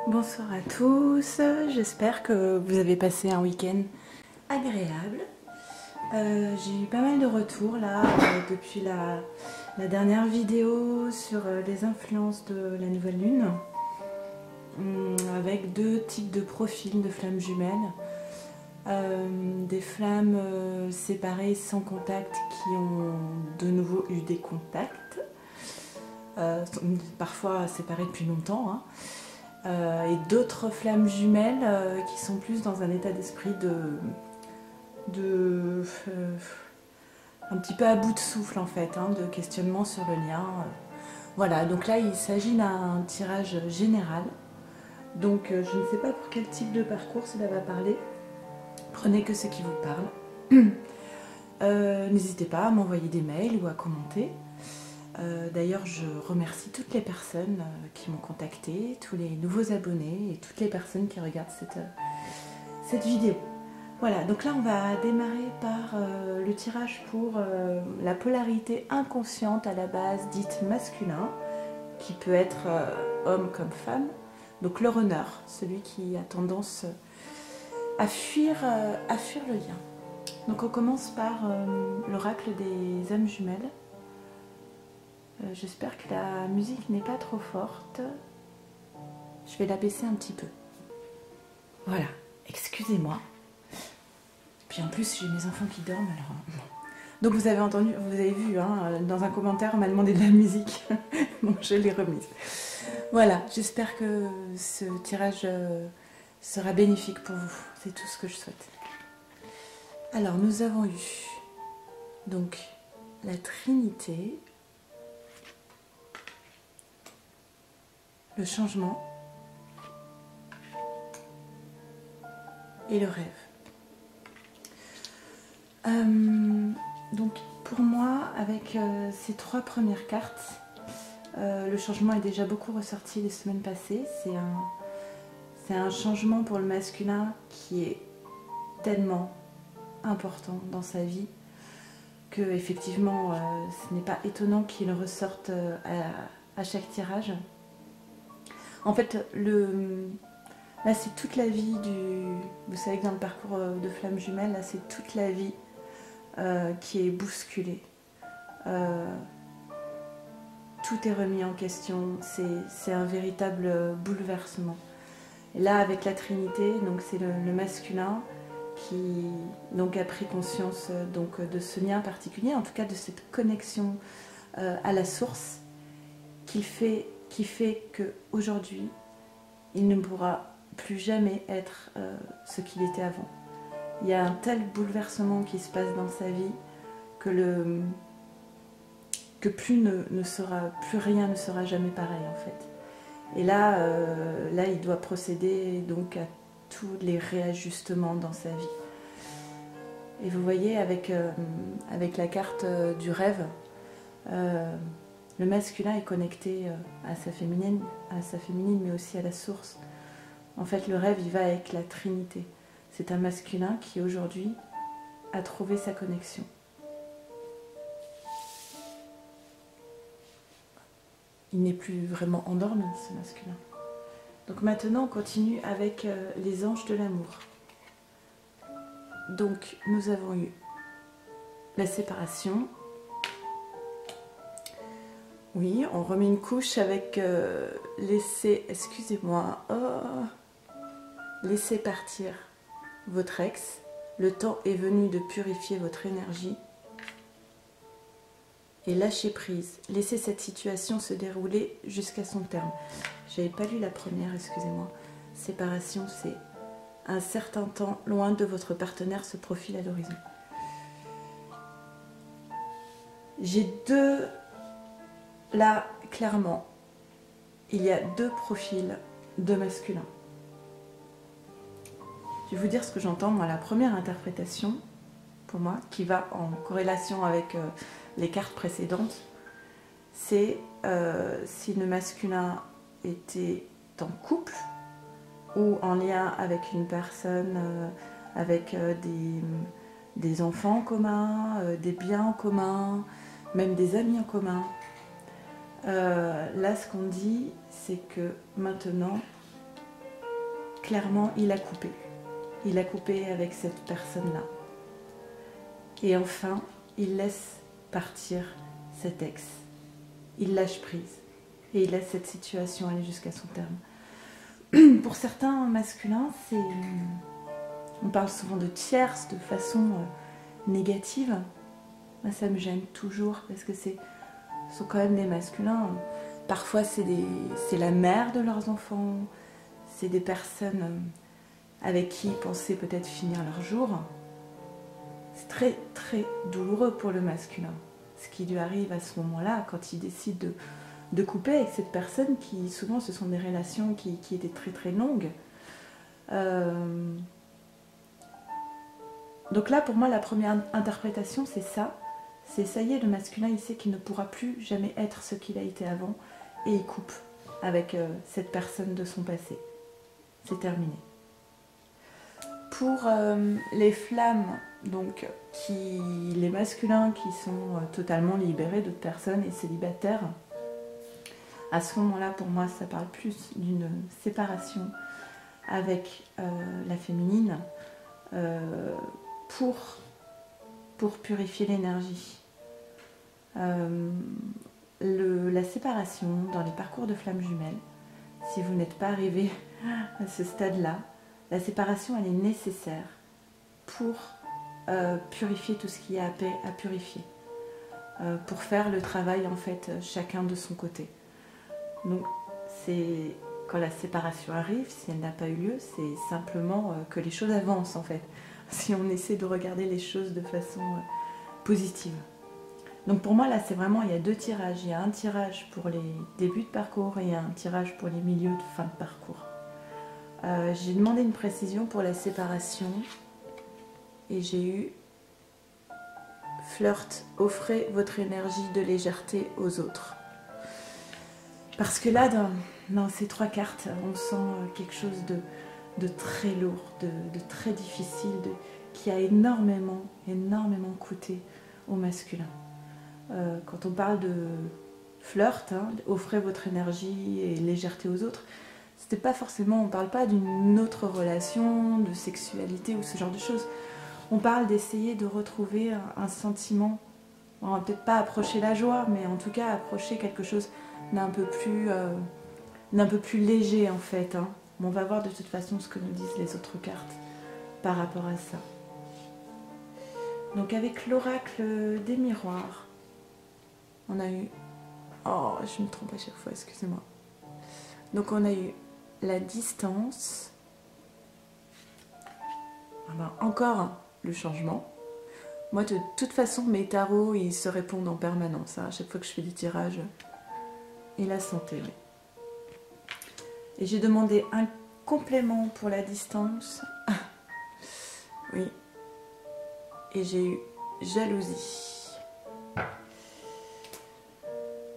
Bonsoir à tous, j'espère que vous avez passé un week-end agréable. J'ai eu pas mal de retours là depuis la dernière vidéo sur les influences de la nouvelle lune, avec deux types de profils de flammes jumelles. Des flammes séparées sans contact qui ont de nouveau eu des contacts, parfois séparées depuis longtemps, hein. Et d'autres flammes jumelles qui sont plus dans un état d'esprit un petit peu à bout de souffle en fait, hein, de questionnement sur le lien. Voilà, donc là il s'agit d'un tirage général. Donc je ne sais pas pour quel type de parcours cela va parler. Prenez que ce qui vous parle. N'hésitez pas à m'envoyer des mails ou à commenter. D'ailleurs, je remercie toutes les personnes qui m'ont contacté, tous les nouveaux abonnés et toutes les personnes qui regardent cette vidéo. Voilà, donc là on va démarrer par le tirage pour la polarité inconsciente à la base dite masculin, qui peut être homme comme femme. Donc le runner, celui qui a tendance à fuir le lien. Donc on commence par l'oracle des âmes jumelles. J'espère que la musique n'est pas trop forte. Je vais la baisser un petit peu. Voilà, excusez-moi. Puis en plus, j'ai mes enfants qui dorment, alors... Donc vous avez entendu, vous avez vu, hein, dans un commentaire, on m'a demandé de la musique. Donc je l'ai remise. Voilà, j'espère que ce tirage sera bénéfique pour vous. C'est tout ce que je souhaite. Alors, nous avons eu donc la Trinité, le changement et le rêve. Donc pour moi, avec ces trois premières cartes, le changement est déjà beaucoup ressorti les semaines passées. C'est un changement pour le masculin qui est tellement important dans sa vie que effectivement ce n'est pas étonnant qu'il ressorte à chaque tirage. En fait, là c'est toute la vie vous savez que dans le parcours de flammes jumelles, là c'est toute la vie qui est bousculée. Tout est remis en question, c'est un véritable bouleversement. Et là avec la Trinité, donc c'est le masculin qui donc a pris conscience donc de ce lien particulier, en tout cas de cette connexion à la source qui fait qu'aujourd'hui, il ne pourra plus jamais être ce qu'il était avant. Il y a un tel bouleversement qui se passe dans sa vie que plus rien ne sera jamais pareil en fait. Et là il doit procéder donc à tous les réajustements dans sa vie. Et vous voyez avec la carte du rêve, le masculin est connecté à sa féminine, mais aussi à la source. En fait, le rêve, il va avec la Trinité. C'est un masculin qui, aujourd'hui, a trouvé sa connexion. Il n'est plus vraiment endormi, ce masculin. Donc maintenant, on continue avec les anges de l'amour. Donc, nous avons eu la séparation. Oui, on remet une couche avec laisser, excusez-moi, laissez partir votre ex. Le temps est venu de purifier votre énergie et lâcher prise. Laissez cette situation se dérouler jusqu'à son terme. J'avais pas lu la première, excusez-moi. Séparation, c'est un certain temps loin de votre partenaire se profile à l'horizon. J'ai deux... Là, clairement, il y a deux profils de masculin. Je vais vous dire ce que j'entends. Moi, la première interprétation, pour moi, qui va en corrélation avec les cartes précédentes, c'est si le masculin était en couple ou en lien avec une personne, avec des enfants en commun, des biens en commun, même des amis en commun. Là, ce qu'on dit, c'est que maintenant, clairement, il a coupé. Il a coupé avec cette personne-là. Et enfin, il laisse partir cet ex. Il lâche prise. Et il laisse cette situation aller jusqu'à son terme. Pour certains masculins, on parle souvent de tierces de façon négative. Moi, ça me gêne toujours parce que ce sont quand même des masculins. Parfois, c'est la mère de leurs enfants. C'est des personnes avec qui ils pensaient peut-être finir leur jour. C'est très, très douloureux pour le masculin. Ce qui lui arrive à ce moment-là, quand il décide de couper avec cette personne, qui souvent, ce sont des relations qui étaient très, très longues. Donc là, pour moi, la première interprétation, c'est ça. C'est ça y est, le masculin, il sait qu'il ne pourra plus jamais être ce qu'il a été avant. Et il coupe avec cette personne de son passé. C'est terminé. Pour les flammes, donc les masculins qui sont totalement libérés d'autres personnes et célibataires, à ce moment-là, pour moi, ça parle plus d'une séparation avec la féminine pour purifier l'énergie. La séparation dans les parcours de flammes jumelles, si vous n'êtes pas arrivé à ce stade-là, la séparation, elle est nécessaire pour purifier tout ce qu'il y a à purifier, pour faire le travail, en fait, chacun de son côté. Donc, c'est quand la séparation arrive, si elle n'a pas eu lieu, c'est simplement que les choses avancent, en fait, si on essaie de regarder les choses de façon positive. Donc pour moi, là, c'est vraiment, il y a deux tirages. Il y a un tirage pour les débuts de parcours et un tirage pour les milieux de fin de parcours. J'ai demandé une précision pour la séparation et j'ai eu flirt, offrez votre énergie de légèreté aux autres. Parce que là, dans ces trois cartes, on sent quelque chose de très lourd, de très difficile, qui a énormément coûté au masculin. Quand on parle de flirt, offrez votre énergie et légèreté aux autres, c'était pas forcément, on parle pas d'une autre relation, de sexualité ou ce genre de choses. On parle d'essayer de retrouver un sentiment, on va peut-être pas approcher la joie, mais en tout cas approcher quelque chose d'un peu plus léger en fait. Mais on va voir de toute façon ce que nous disent les autres cartes par rapport à ça. Donc avec l'oracle des miroirs, on a eu... Oh, je me trompe à chaque fois, excusez-moi. Donc on a eu la distance. Ah ben, encore le changement. Moi, de toute façon, mes tarots, ils se répondent en permanence. À chaque fois que je fais des tirages. Et la santé, oui. Et j'ai demandé un complément pour la distance. Oui. Et j'ai eu jalousie.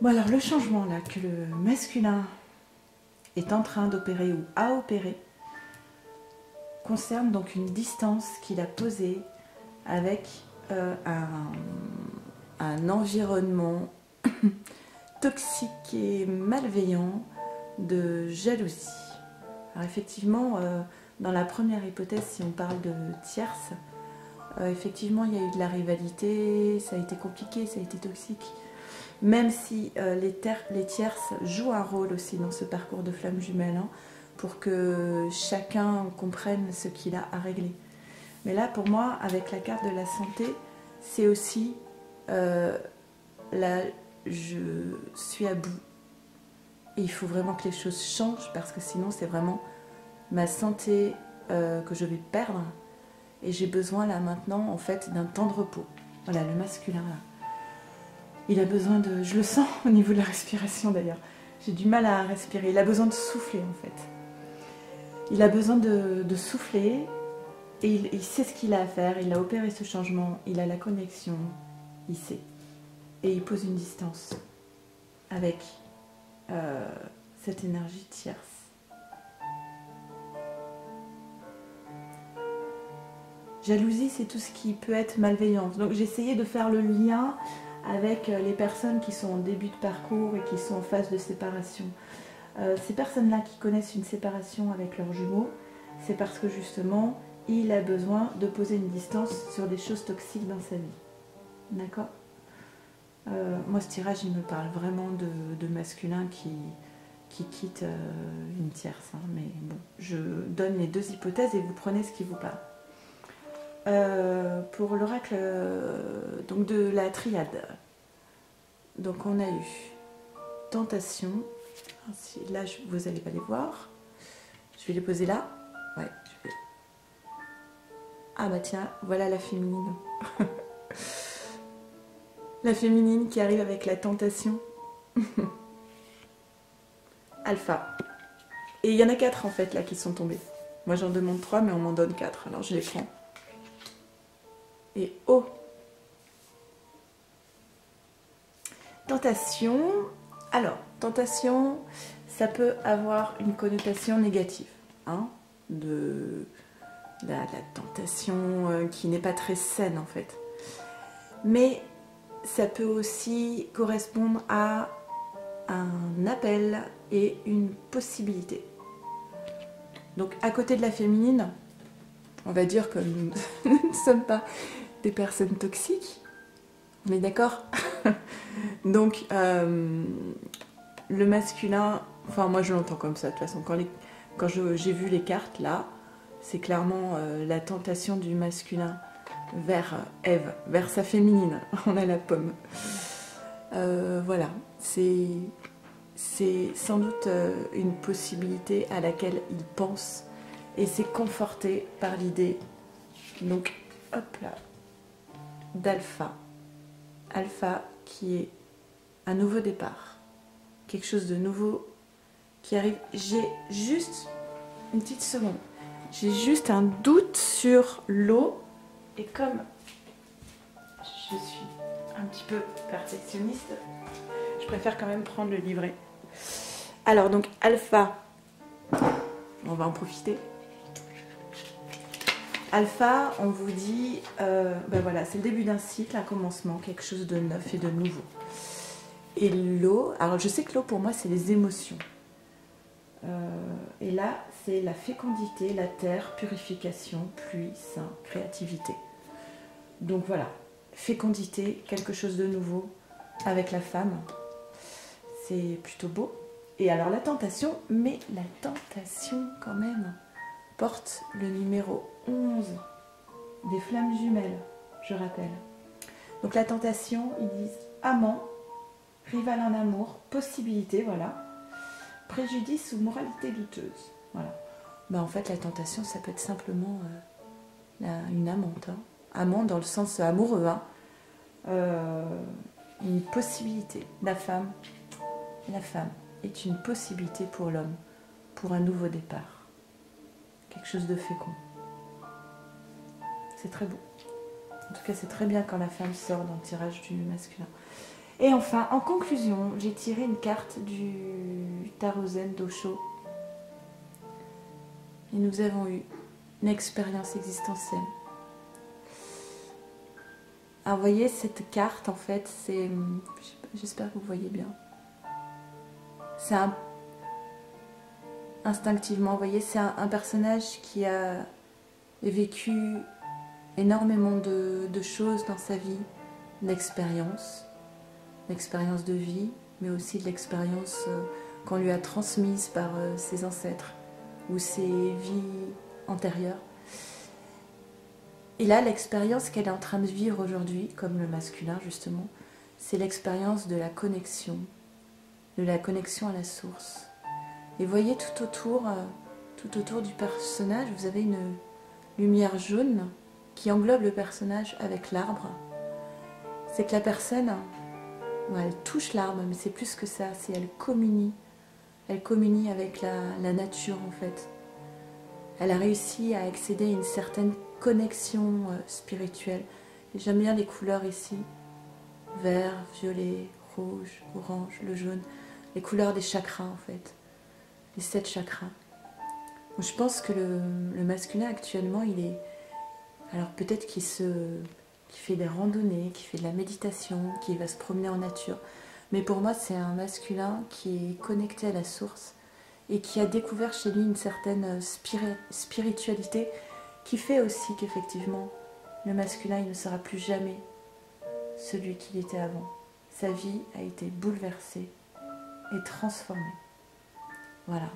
Bon alors le changement là que le masculin est en train d'opérer ou a opéré concerne donc une distance qu'il a posée avec un environnement toxique et malveillant de jalousie. Alors effectivement, dans la première hypothèse, si on parle de tierce, effectivement il y a eu de la rivalité, ça a été compliqué, ça a été toxique. Même si les tierces jouent un rôle aussi dans ce parcours de flammes jumelles, pour que chacun comprenne ce qu'il a à régler. Mais là, pour moi, avec la carte de la santé, c'est aussi, là, je suis à bout. Et il faut vraiment que les choses changent, parce que sinon, c'est vraiment ma santé que je vais perdre. Et j'ai besoin, là, maintenant, en fait, d'un temps de repos. Voilà, le masculin, là. Il a besoin de... Je le sens au niveau de la respiration d'ailleurs. J'ai du mal à respirer. Il a besoin de souffler en fait. Il a besoin de souffler et il sait ce qu'il a à faire. Il a opéré ce changement. Il a la connexion. Il sait. Et il pose une distance avec cette énergie tierce. Jalousie, c'est tout ce qui peut être malveillance. Donc j'ai essayé de faire le lien avec les personnes qui sont en début de parcours et qui sont en phase de séparation. Ces personnes-là qui connaissent une séparation avec leurs jumeaux, c'est parce que justement, il a besoin de poser une distance sur des choses toxiques dans sa vie. D'accord? Moi, ce tirage, il me parle vraiment de masculin qui quitte une tierce. Hein, mais bon, je donne les deux hypothèses et vous prenez ce qui vous parle. Pour l'oracle donc de la triade. Donc on a eu tentation. Là, vous n'allez pas les voir. Je vais les poser là. Ouais, je vais... Ah bah tiens, voilà la féminine. La féminine qui arrive avec la tentation. Alpha. Et il y en a 4 en fait là qui sont tombés. Moi j'en demande 3 mais on m'en donne 4. Alors je les prends. Et oh, tentation. Alors, tentation, ça peut avoir une connotation négative. Hein, de la tentation qui n'est pas très saine en fait. Mais ça peut aussi correspondre à un appel et une possibilité. Donc à côté de la féminine, on va dire que nous ne sommes pas des personnes toxiques. On est d'accord? Donc le masculin, enfin moi je l'entends comme ça de toute façon. Quand j'ai vu les cartes là, c'est clairement la tentation du masculin vers Ève, vers sa féminine. On a la pomme. Voilà, c'est sans doute une possibilité à laquelle il pense et c'est conforté par l'idée. Donc, hop là, d'Alpha. Alpha qui est un nouveau départ. Quelque chose de nouveau qui arrive. J'ai juste une petite seconde. J'ai juste un doute sur l'eau. Et comme je suis un petit peu perfectionniste, je préfère quand même prendre le livret. Alors donc Alpha, on va en profiter. Alpha, on vous dit, ben voilà, c'est le début d'un cycle, un commencement, quelque chose de neuf et de nouveau. Et l'eau, alors je sais que l'eau pour moi c'est les émotions. Et là c'est la fécondité, la terre, purification, pluie, sein, créativité. Donc voilà, fécondité, quelque chose de nouveau avec la femme. C'est plutôt beau. Et alors la tentation, mais la tentation quand même porte le numéro 11 des flammes jumelles, je rappelle. Donc la tentation, ils disent amant, rival en amour, possibilité, voilà, préjudice ou moralité douteuse. Voilà. Ben, en fait, la tentation, ça peut être simplement une amante. Hein. Amant dans le sens amoureux. Hein. Une possibilité. La femme est une possibilité pour l'homme, pour un nouveau départ. Quelque chose de fécond. C'est très beau. En tout cas, c'est très bien quand la femme sort dans le tirage du masculin. Et enfin, en conclusion, j'ai tiré une carte du Tarot Zen d'Osho. Et nous avons eu une expérience existentielle. Alors, vous voyez, cette carte, en fait, c'est... J'espère que vous voyez bien. C'est instinctivement, vous voyez, c'est un personnage qui a vécu énormément de choses dans sa vie, l'expérience de vie, mais aussi de l'expérience qu'on lui a transmise par ses ancêtres ou ses vies antérieures. Et là, l'expérience qu'elle est en train de vivre aujourd'hui, comme le masculin justement, c'est l'expérience de la connexion à la source. Et vous voyez tout autour du personnage, vous avez une lumière jaune qui englobe le personnage avec l'arbre. C'est que la personne, elle touche l'arbre, mais c'est plus que ça, c'est elle communie avec la nature en fait. Elle a réussi à accéder à une certaine connexion spirituelle. Et j'aime bien les couleurs ici, vert, violet, rouge, orange, le jaune, les couleurs des chakras en fait, les 7 chakras. Donc, je pense que le masculin actuellement, il est, alors peut-être qu'il fait des randonnées, qui fait de la méditation, qui va se promener en nature. Mais pour moi, c'est un masculin qui est connecté à la source et qui a découvert chez lui une certaine spiritualité qui fait aussi qu'effectivement, le masculin, il ne sera plus jamais celui qu'il était avant. Sa vie a été bouleversée et transformée. Voilà.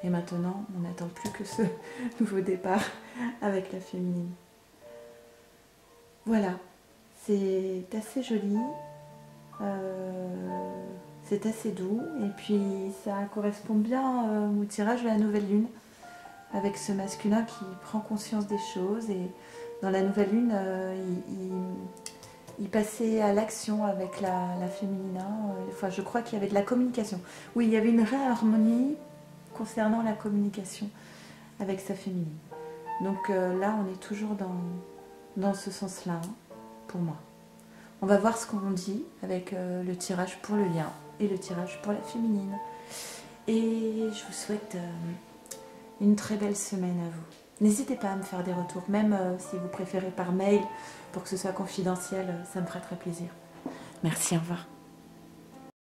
Et maintenant, on n'attend plus que ce nouveau départ avec la féminine. Voilà. C'est assez joli. C'est assez doux. Et puis, ça correspond bien au tirage de la nouvelle lune, avec ce masculin qui prend conscience des choses. Et dans la nouvelle lune, il passait à l'action avec la féminine. Enfin, je crois qu'il y avait de la communication. Oui, il y avait une réharmonie concernant la communication avec sa féminine. Donc là, on est toujours dans ce sens-là, pour moi. On va voir ce qu'on dit avec le tirage pour le lien et le tirage pour la féminine. Et je vous souhaite une très belle semaine à vous. N'hésitez pas à me faire des retours, même si vous préférez par mail, pour que ce soit confidentiel, ça me ferait très plaisir. Merci, au revoir.